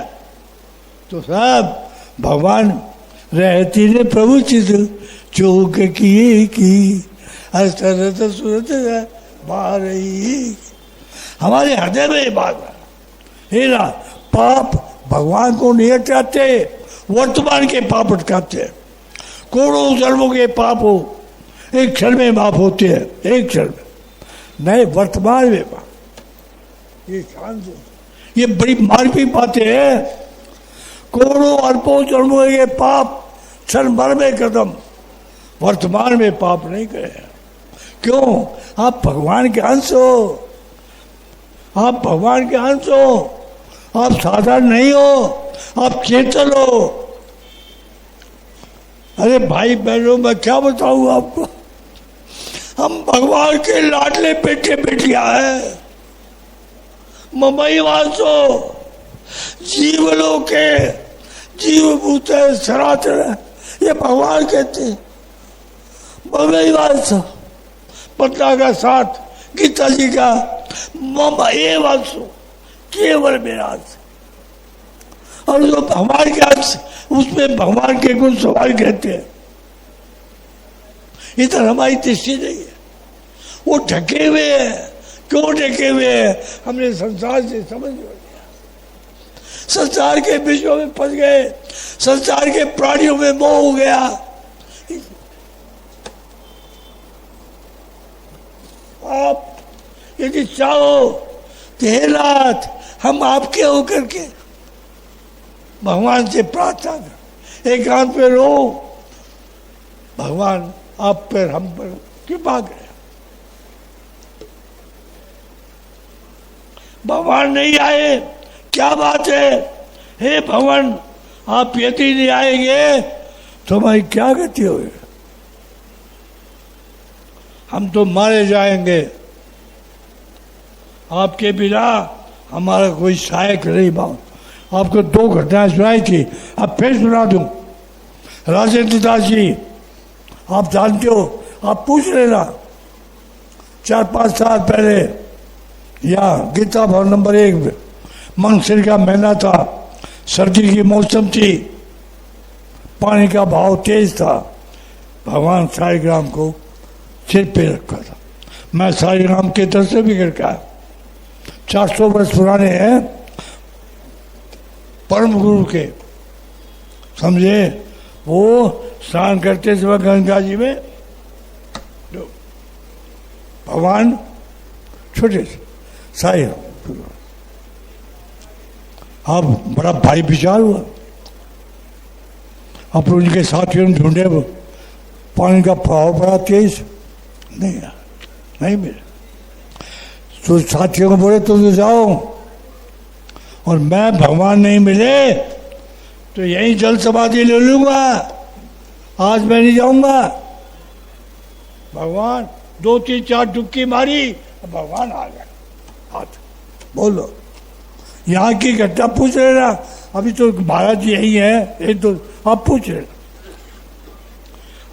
तो सब भगवान रहती ने प्रभु चित चौक किए की असरत सूरत बारही। हमारे हृदय में ये बात है, है ना। पाप भगवान को नहीं हटाते, वर्तमान के पाप हटकाते हैं। करोड़ों जन्मों के पाप हो एक क्षण में माफ होते हैं, एक क्षण में, नए वर्तमान में पाप। ये शांत, ये बड़ी मार्मिक बातें हैं। करोड़ों अरबों जन्मों के पाप क्षण भर में खत्म, वर्तमान में पाप नहीं करे। क्यों? आप भगवान के अंश हो, आप भगवान के अंश हो, आप साधारण नहीं हो, आप चेतन हो। अरे भाई बहनों, मैं क्या बताऊं आपको, हम भगवान के लाडले बेटे बेटियां हैं। ममई वासो जीवलों के जीवभूत सनातन, ये भगवान कहते हैं। ममई वासो पटना का साथ गीता जी का मम ए वासो केवल मेरा अंश, और जो भगवान के अंश उसमें भगवान के गुण सवाल कहते हैं। इधर हमारी दृष्टि नहीं है, वो ढके हुए हैं। क्यों ढके हुए हैं? हमने संसार से समझ लिया, संसार के विषयों में फंस गए, संसार के प्राणियों में मोह हो गया। आप यदि चाहो तो हे नाथ, हम आपके होकर के भगवान से प्रार्थना कर, एकांत पे रो, भगवान आप पर हम पर कृपा करें। भगवान नहीं आए, क्या बात है? हे भगवान, आप यदि नहीं आएंगे तो हमारी क्या गति होगी? हम तो मारे जाएंगे। आपके बिना हमारा कोई सहायक नहीं। बात आपको 2 घटनाएं सुनाई थी, अब फिर सुना दूं। राजेंद्र दास जी आप जानते हो, आप पूछ लेना। 4-5 साल पहले यहाँ गीता भवन नंबर 1 में मंगसिर का महीना था, सर्दी की मौसम थी, पानी का भाव तेज था। भगवान साईं को सिर पे रखा था। मैं साईं के दर्शन भी करके आया। 400 वर्ष पुराने हैं, परम गुरु के, समझे। वो स्नान करते समय गंगा जी में, भगवान छोटे से साई राम, अब बड़ा भारी विचार हुआ। अब उनके साथियों ने ढूंढे, पानी का प्रभाव बड़ा तेज नहीं मिले। तो साथियों को बोले तुम जाओ, और मैं भगवान नहीं मिले तो यही जल समाधि ले लूंगा, आज मैं नहीं जाऊंगा। भगवान 2-3-4 डुबकी मारी, भगवान आ गए। हाथ बोलो, यहाँ की घटना पूछ लेना। अभी तो महाराज जी यही है, एक तो आप पूछ लेना।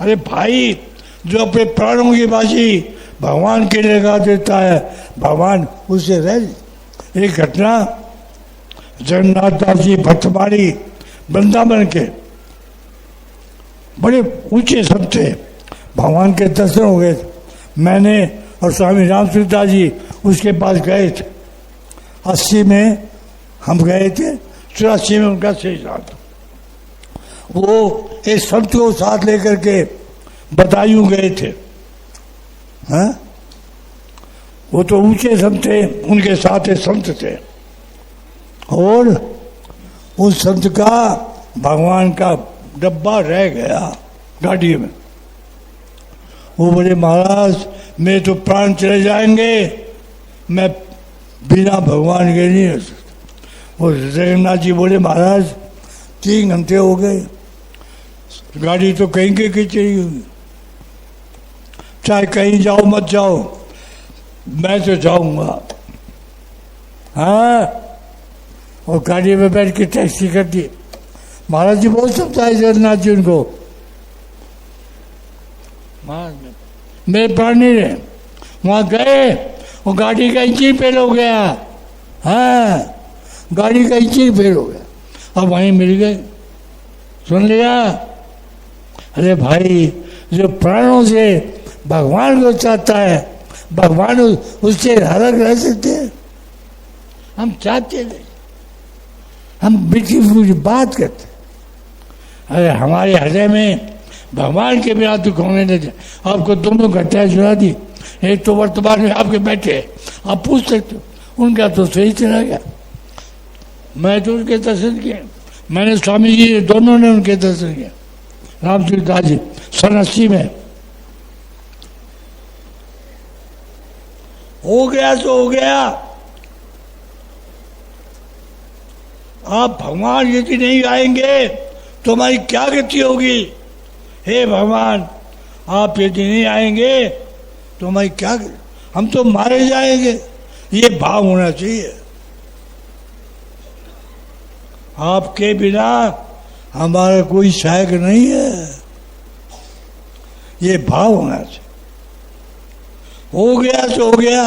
अरे भाई, जो अपने प्राणों की बाजी भगवान के लिए लगा देता है, भगवान उससे रह। एक घटना, जगन्नाथ दास जी भट्टमारी वृंदावन के बड़े ऊंचे संत थे, भगवान के दर्शन हो गए थे। मैंने और स्वामी रामसूरदास दास जी उसके पास गए थे। 80 में हम गए थे, 84 में उनका शेष रात। वो एक संत को साथ लेकर के बदायूं गए थे। हाँ, वो तो ऊंचे संत थे, उनके साथ एक संत थे, और उस संत का भगवान का डब्बा रह गया गाड़ी में। वो बोले महाराज मेरे तो प्राण चले जाएंगे, मैं बिना भगवान के नहीं रह सकता। वो जगन्नाथ जी बोले महाराज 3 घंटे हो गए, गाड़ी तो कहीं की चली होगी, चाहे कहीं जाओ मत जाओ, मैं तो जाऊंगा। हाँ, और गाड़ी में बैठ के टैक्सी कर दी। महाराज जी बहुत समझाए जगन्नाथ जी उनको, मेरे प्राण नहीं रहे। वहां गए, वो गाड़ी का इंजन फेल हो गया। हाँ, गाड़ी का इंजन फेल हो गया, अब वहीं मिल गए। सुन लिया? अरे भाई, जो प्राणों से भगवान को चाहता है, भगवान उससे अलग रह सकते हैं? हम चाहते नहीं। हम मीठी मीठी बात करते, अरे हमारे हृदय में भगवान के बिना दुख होने नहीं दे। आपको दोनों घटनाएं सुना दी, एक तो वर्तमान में आपके बैठे हैं, आप पूछ सकते हो उनका तो सही चला गया, मैं तो उनके दर्शन किए, मैंने स्वामी जी दोनों ने उनके दर्शन किए, रामचंद्र दास जी 80 में। हो गया तो हो गया। आप भगवान यदि नहीं आएंगे तो हमारी क्या गति होगी? हे भगवान, आप यदि नहीं आएंगे तो हमारी क्या, हम तो मारे जाएंगे, ये भाव होना चाहिए। आपके बिना हमारा कोई सहायक नहीं है, ये भाव होना चाहिए। हो गया तो हो गया,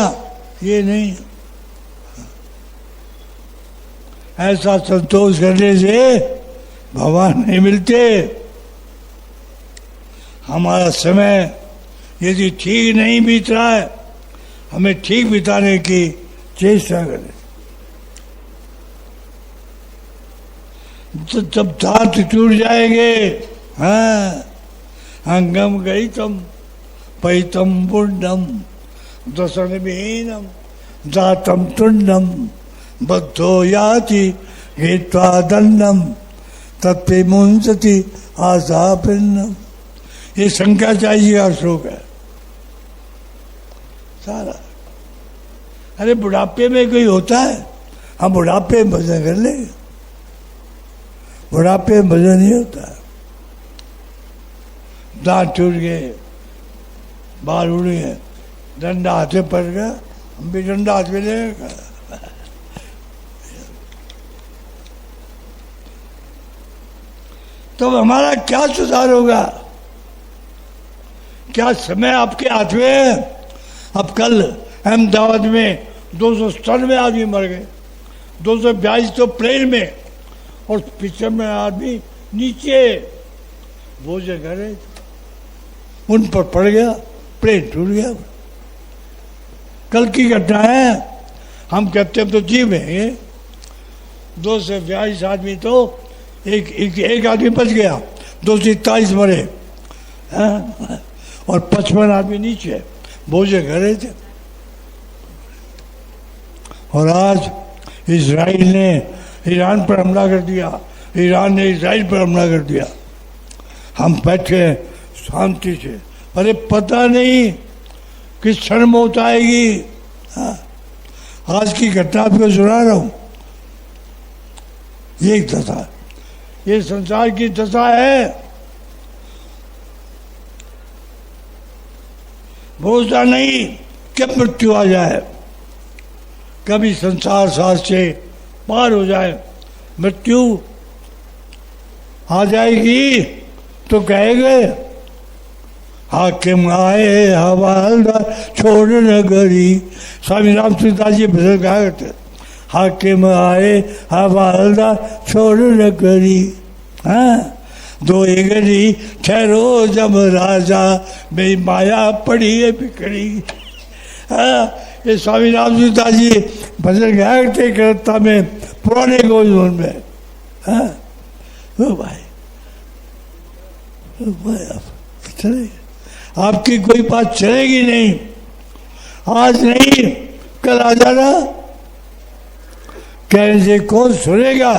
ये नहीं। ऐसा संतोष करने से भगवान नहीं मिलते। हमारा समय यदि ठीक नहीं बीत रहा है, हमें ठीक बिताने की चेष्टा करें। तो जब दांत टूट जाएंगे, हाँ, अंगम गईतम पैतम पुण्यम दसन विहीनम दातम तुंडम बद्धो याति हेत्वा दंडम तत्वे मुंसति आशा पिंडम। ये शंकराचार्य जी का श्लोक है सारा। अरे बुढ़ापे में कोई होता है? हम बुढ़ापे में भजन कर लेंगे, बुढ़ापे में भजन नहीं होता। दांत टूट गए, बाल उड़ गए, डंडा हाथ में पड़ गया, हम भी डंडा हाथ में लेगा। तो हमारा क्या सुधार होगा? क्या समय आपके हाथ में है? अब कल अहमदाबाद में 297 आदमी मर गए, 242 तो प्लेन में, और 95 आदमी नीचे वो जगह रहे, उन पर पड़ गया, प्लेन टूट गया। कल की घटना है। हम कहते हैं तो जी में 242 आदमी तो एक आदमी बच गया, 243 मरे, और 55 आदमी नीचे बोझे घरे थे। और आज इजराइल ने ईरान पर हमला कर दिया, ईरान ने इजराइल पर हमला कर दिया। हम बैठे शांति से, अरे पता नहीं किस क्षण मौत आएगी। आज की घटना आपको सुना रहा हूं। ये एक दशा, ये संसार की दशा है। भरोसा नहीं कब मृत्यु आ जाए, कभी संसार साथ से पार हो जाए। मृत्यु आ जाएगी तो कहेंगे हाकिम आए हवालदार छोड़ नगरी। स्वामी रामचंद्र दास जी भजन गाया करते, हाकिम आए हवालदार छोड़ नगरी, हाँ, दो गरी ठहरो जब राजा मेरी माया पड़ी है बिखरी। हाँ, ये स्वामी रामचंद्र दास जी भजन गाया करते कलकत्ता में पुराने गोलमोहन में। हाँ, ओ भाई आप चलेगी, आपकी कोई बात चलेगी नहीं। आज नहीं कल आ जाना, कहने से कौन सुनेगा?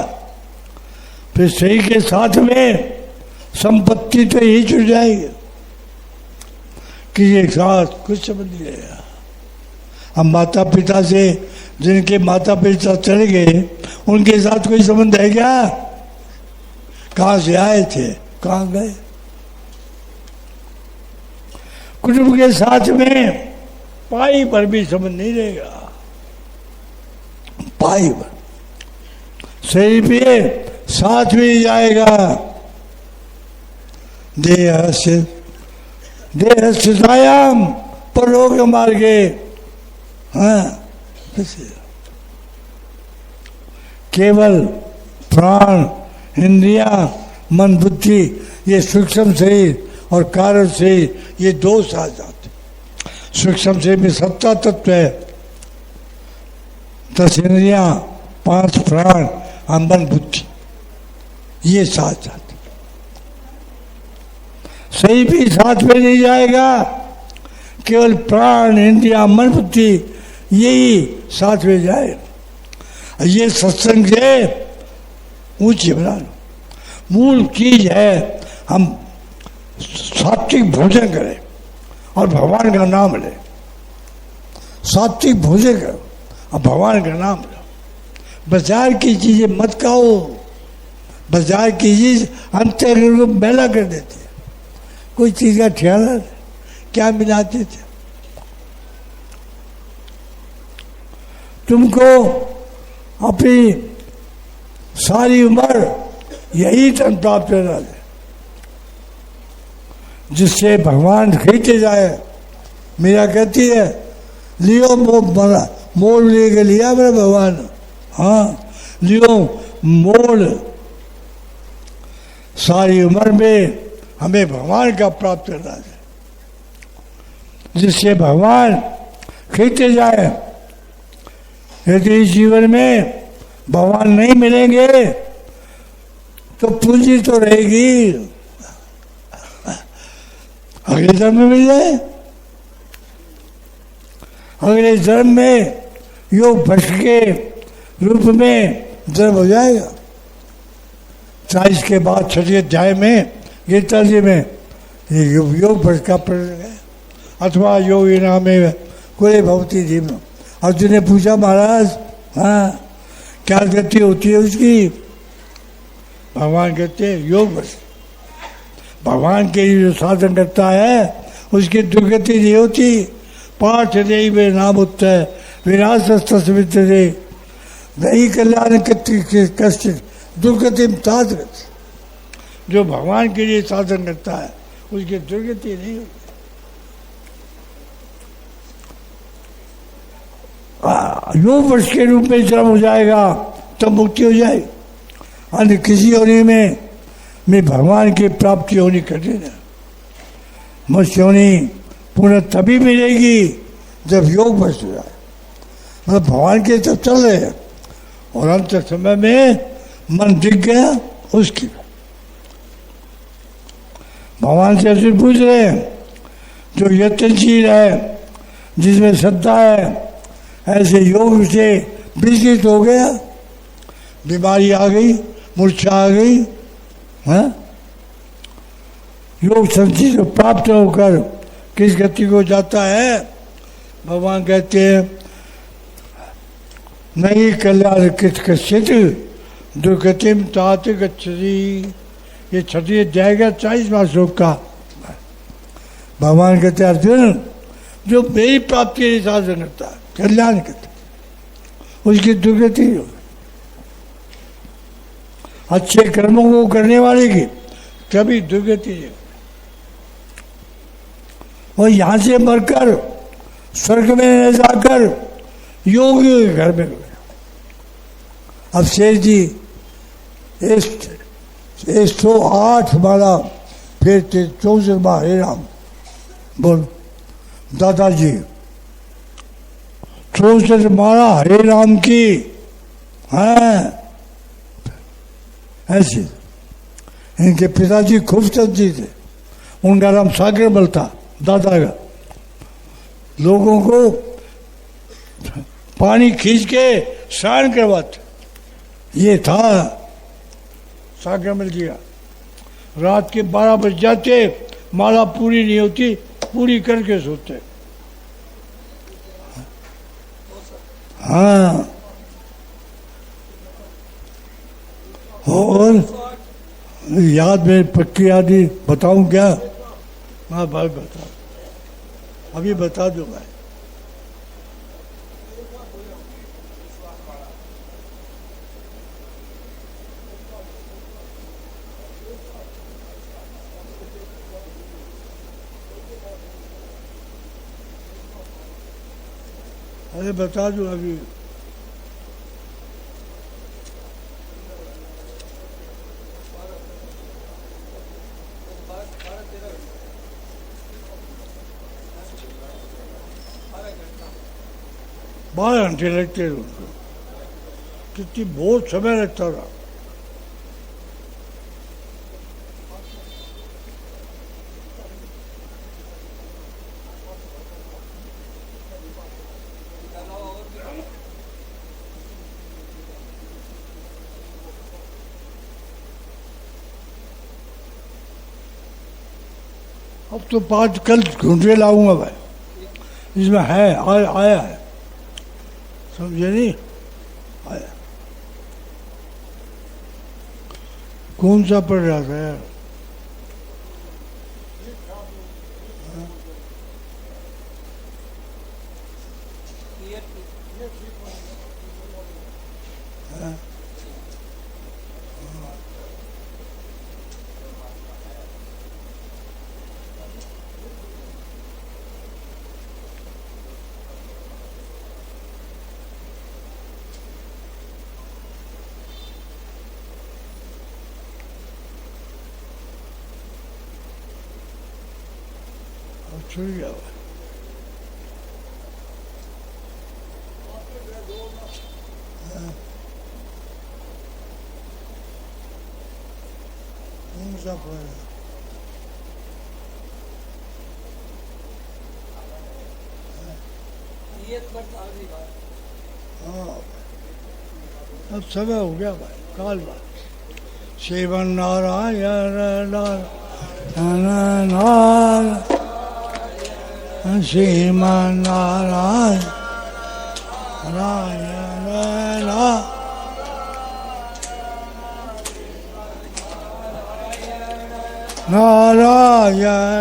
फिर सही के साथ में संपत्ति तो ही छुट जाएगी, किसी के साथ कुछ समझ नहीं रहेगा। हम माता पिता से, जिनके माता पिता चले गए, उनके साथ कोई संबंध है क्या? कहाँ से आए थे, कहाँ गए? कुटुंब के साथ में पाई पर भी संबंध नहीं रहेगा। पाई पर शरीर पे साथ में जाएगा। देह स्थितायाम परलोक मार्गे। हाँ, केवल प्राण, इंद्रियां, मन, बुद्धि, ये सूक्ष्म शरीर और कारण शरीर, ये दो साथ जाते। सूक्ष्म शरीर में 7 तत्व है, 10 इंद्रियां, 5 प्राण हम मन बुद्धि, ये साथ साथ। सही भी साथ में नहीं जाएगा, केवल प्राण इंद्रिया मन बुद्धि यही साथ में जाए। ये सत्संग से ऊंची बना लो। मूल चीज है हम सात्विक भोजन करें और भगवान का नाम लें। सात्विक भोजन करो और भगवान का नाम लो। बाजार की चीजें मत खाओ। बाजार की चीज अंतर्गत को मैला कर देते हैं। कोई चीज का ठिकाना क्या मिलाते थे। तुमको अपनी सारी उम्र यही धन प्राप्त करना है जिससे भगवान खरीदते जाए। मीरा कहती है लियो मोल लेके लिया मेरा भगवान। हाँ, लियो मोल। सारी उम्र में हमें भगवान का प्राप्त करना है जिससे भगवान खरीदते जाए। यदि इस जीवन में भगवान नहीं मिलेंगे तो पूंजी तो रहेगी, अगले जन्म में मिल जाए। अगले जन्म में योग भ्रष्ट के रूप में जन्म हो जाएगा। 40 के बाद 6 अध्याय में गीता जी में योग भ्रष्ट का प्रकरण है। अथवा योगी नाम कुले भवती जीवन। अर्जुन ने पूछा महाराज हाँ क्या गति होती है उसकी। भगवान कहते हैं योग भ्रष्ट। भगवान के लिए जो साधन करता है उसकी दुर्गति नहीं होती। पाठ नहीं वे नाम उत्तर विनाश तस्वित्रे वही कल्याण कष्ट दुर्गति तात। जो भगवान के लिए साधन करता है उसकी दुर्गति नहीं होती। योग वर्ष के रूप में जन्म हो जाएगा तब मुक्ति हो जाएगी। अन्य किसी होने में भगवान की प्राप्ति होनी कठिन है। मुझसे होनी पुनः तभी मिलेगी जब योग वर्ष हो जाए। मतलब भगवान के तब चल रहे हैं और अंत समय में मन दिख गया उसकी। भगवान से अर्जुन पूछ रहे हैं जो यत्नशील है जिसमें श्रद्धा है ऐसे योग से विचलित हो गया, बीमारी आ गई, मूर्छा आ गई। हाँ, योग संधि को प्राप्त होकर किस गति को जाता है। भगवान कहते हैं नहीं कल्याण कित कश्चित दुर्गतिम तात गच्छति। ये 6 अध्याय का 40वां श्लोक का भगवान कहते हैं अर्जुन जो मेरी प्राप्ति के साधन करता है कल्याण करता उसकी दुर्गति हो। अच्छे कर्मों को करने वाले की कभी दुर्गति नहीं। वो यहां से मरकर स्वर्ग में न जाकर योगियों के घर में गया। अब शेष जी 108 माला फिर 64 बार हे राम बोल। दादाजी 64 माला हरे राम की है। ऐसे इनके पिताजी खूबचंद जी थे, उनका नाम सागरमल था दादा का। लोगों को पानी खींच के स्नान करवाते, ये था सागरमल जी का। रात के 12 बज जाते, माला पूरी नहीं होती, पूरी करके सोते। हाँ, और याद में पक्की यादी बताऊं क्या। हाँ भाई बता, अभी बता दूंगा। अरे बता दूं अभी। बारह घंटे लगते हैं उनको, कितनी बहुत समय लगता था। अब तो पाँच कल ढूंढ के लाऊंगा भाई, इसमें है आया है, समझे नहीं? आया कौन सा पढ़ रहा था यार? छुड़ गया भाई। कौन सा पढ़ रहा? हाँ अब समय हो गया भाई, काल बात। शिवन नारायण नारायण श्रीमान नारायण नारायण नारायण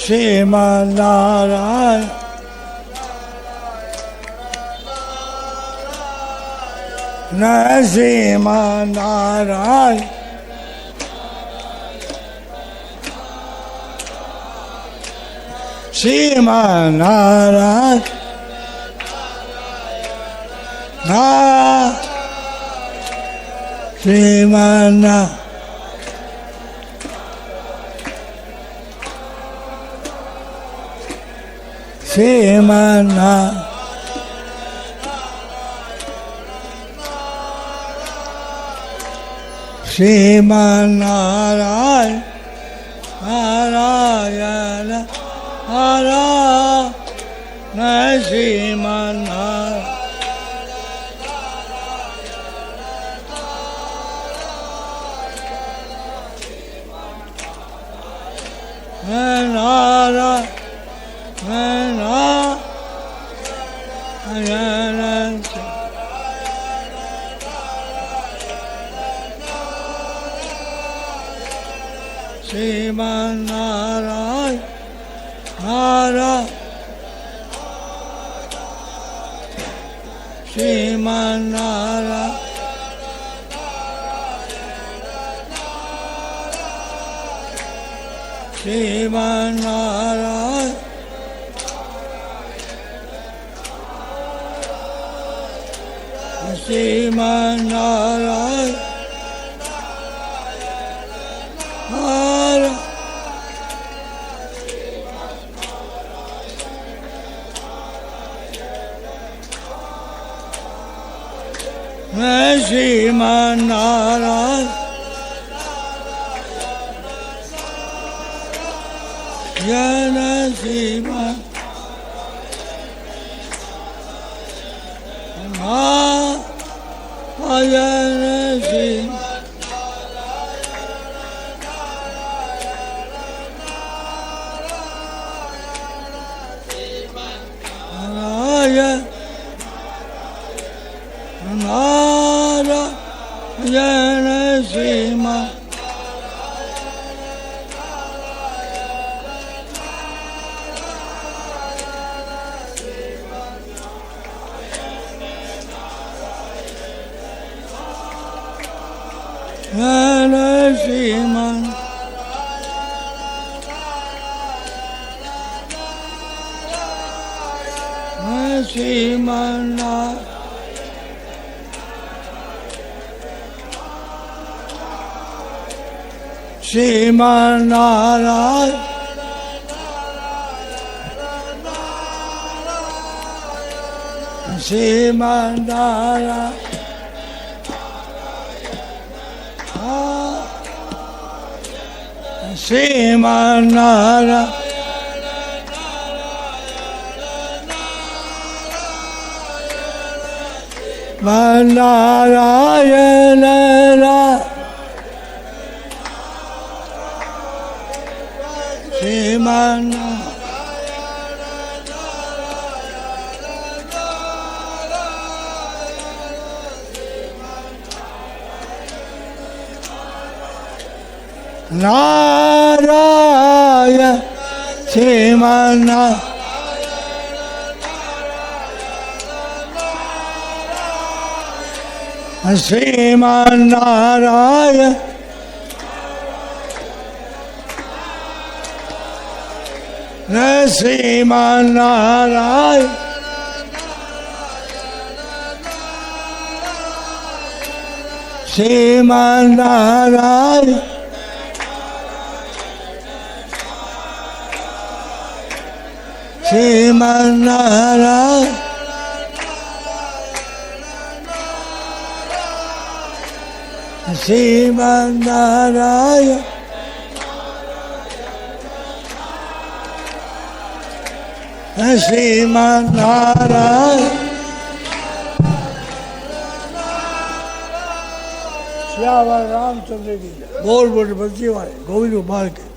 श्रीमान नारायण श्रीमान नारायण श्रीमान नारायण श्रीमान श्रीमान श्रीमान नारायण नारायण नारायण श्रीमान नारायण श्रीमान नारायण नारायण श्रीमान नारायण श्रीमान नारायण श्रीमान नारायण श्रीमान नारायण जन श्रीमान जन नारायण श्रीमान श्रीमान श्रीमान श्रीमान नारायण श्रीमान नारायण श्रीमान नारायण नारायण श्रीमान नारायण श्रीमान श्रीमान नारायण श्रीमान नारायण श्रीमान नारायण श्रीमान नारायण श्रीमान नारायण श्रीमान नारायण श्यावर रामचंद्र की बोल बोल बच्चे वाले गोविंद गोपाल के